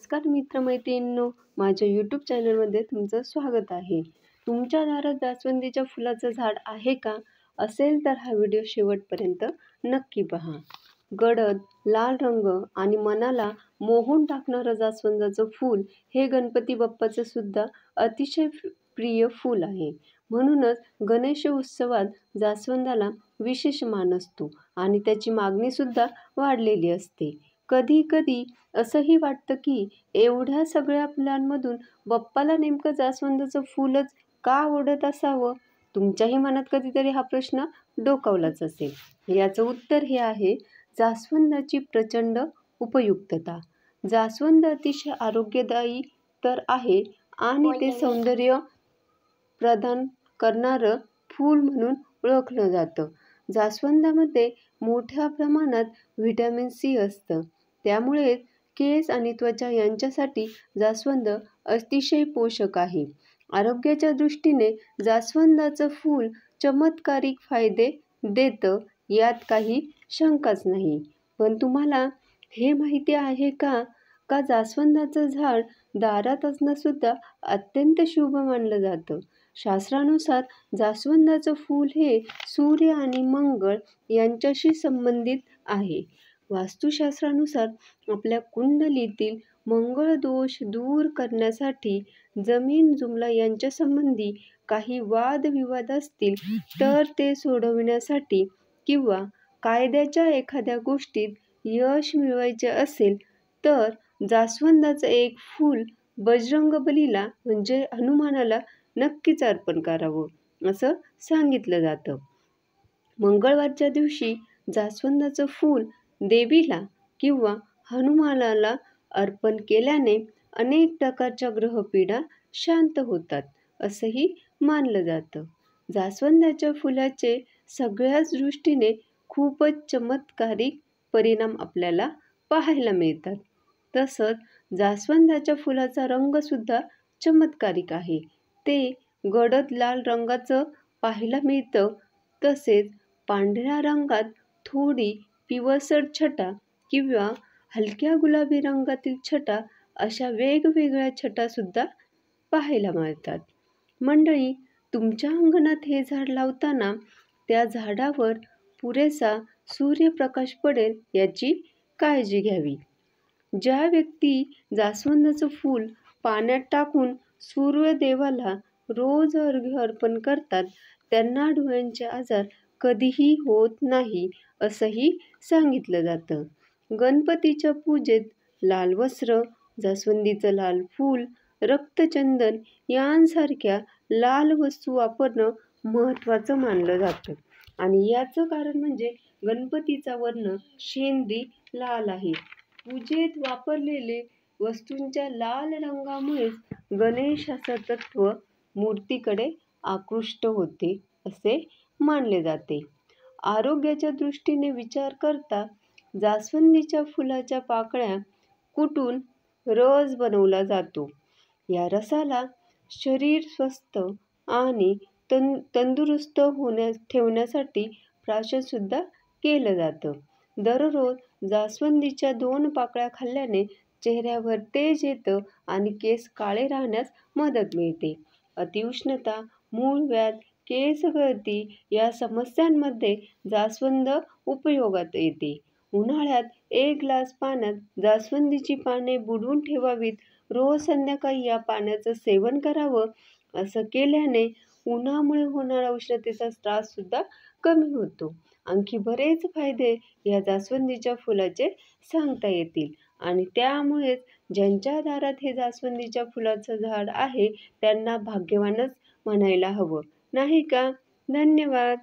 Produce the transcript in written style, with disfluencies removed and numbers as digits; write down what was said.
नमस्कार मित्रमैत्रिणींनो, माझ्या यूट्यूब चॅनलमध्ये तुमचं स्वागत आहे. तुमच्या दारात जास्वंदीच्या फुलाचं झाड आहे का? असेल तर हा व्हिडिओ शेवटपर्यंत नक्की पहा. गडद लाल रंग आणि मनाला मोहून टाकणारं जास्वंदाचं फूल हे गणपती बाप्पाचं सुद्धा अतिशय प्रिय फूल आहे. म्हणूनच गणेश उत्सवात जास्वंदाला विशेष मान असतो आणि त्याची मागणीसुद्धा वाढलेली असते. कधी कधी असंही वाटतं की एवढ्या सगळ्या फुलांमधून बाप्पाला नेमकं जास्वंदाचं फूलच का आवडत असावं? तुमच्याही मनात कधीतरी हा प्रश्न डोकावलाच असेल. याचं उत्तर हे आहे, जास्वंदाची प्रचंड उपयुक्तता. जास्वंद अतिशय आरोग्यदायी तर आहे आणि ते सौंदर्य प्रदान करणारं फूल म्हणून ओळखलं जातं. जास्वंदामध्ये मोठ्या प्रमाणात व्हिटॅमिन सी असतं. त्यामुळे केस आणि त्वचा यांच्यासाठी जास्वंद अतिशय पोषक आहे. आरोग्याच्या दृष्टीने जास्वंदाचं फूल चमत्कारिक फायदे देतं, यात काही शंकाच नाही. पण तुम्हाला हे माहिती आहे का जास्वंदाचं झाड दारात असणं सुद्धा अत्यंत शुभ मानलं जातं. शास्त्रानुसार जास्वंदाचं फूल हे सूर्य आणि मंगळ यांच्याशी संबंधित आहे. वास्तुशास्त्रानुसार आपल्या कुंडलीतील मंगळ दोष दूर करण्यासाठी, जमीन जुमला यांच्या संबंधी काही वादविवाद असतील तर ते सोडविण्यासाठी किंवा कायद्याच्या एखाद्या गोष्टीत यश मिळवायचे असेल तर जास्वंदाचं एक फूल बजरंगबलीला म्हणजे हनुमानाला नक्कीच अर्पण करावं असं सांगितलं जातं. मंगळवारच्या दिवशी जास्वंदाचं फूल देवीला किंवा हनुमानाला अर्पण केल्याने अनेक प्रकारच्या ग्रहपीडा शांत होतात असंही मानलं जातं. जास्वंदाच्या फुलाचे सगळ्याच दृष्टीने खूपच चमत्कारिक परिणाम आपल्याला पाहायला मिळतात. तसंच जास्वंदाच्या फुलाचा रंगसुद्धा चमत्कारिक आहे. ते गडद लाल रंगाचं पाहायला मिळतं. तसेच पांढऱ्या रंगात थोडी पिवळसर छटा किंवा हलक्या गुलाबी रंगातील छटा अशा वेगवेगळ्या छटासुद्धा पाहायला मिळतात. मंडळी, तुमच्या अंगणात हे झाड लावताना त्या झाडावर पुरेसा सूर्यप्रकाश पडेल याची काळजी घ्यावी. ज्या व्यक्ती जास्वंदाचं फूल पाण्यात टाकून सूर्यदेवाला रोज अर्घ्य अर्पण करतात त्यांना डोळ्यांचे आजार कधीही होत नाही असंही सांगितलं जातं. गणपतीच्या पूजेत लाल वस्त्र, जास्वंदीचं लाल फूल, रक्तचंदन यांसारख्या लाल वस्तू वापरणं महत्त्वाचं मानलं जातं. आणि याचं कारण म्हणजे गणपतीचा वर्ण शेंद्री लाल आहे. पूजेत वापरलेले वस्तूंच्या लाल रंगामुळेच गणेशाचं तत्व मूर्तीकडे आकृष्ट होते असे मानले जाते. आरोग्याच्या दृष्टीने विचार करता जास्वंदीच्या फुलाच्या पाकळ्या कुटून रस बनवला जातो. या रसाला शरीर स्वस्थ आणि तंदुरुस्त ठेवण्यासाठी प्राशनसुद्धा केलं जातं. दररोज जास्वंदीच्या 2 पाकळ्या खाल्ल्याने चेहऱ्यावर तेज येतं आणि केस काळे राहण्यास मदत मिळते. अतिउष्णता, मूळव्याध, केस गळती या समस्यांमध्ये जास्वंद उपयोगात येते. उन्हाळ्यात 1 ग्लास पाण्यात जास्वंदीची पाने बुडवून ठेवावीत. रोज संध्याकाळी या पाण्याचं सेवन करावं. असं केल्याने उन्हामुळे होणारा उष्णतेचा त्रास सुद्धा कमी होतो. आणखी बरेच फायदे या जास्वंदीच्या फुलाचे सांगता येतील आणि त्यामुळेच ज्यांच्या दारात हे जास्वंदीच्या फुलाचं झाड आहे त्यांना भाग्यवानच म्हणायला हवं, नाही का? धन्यवाद.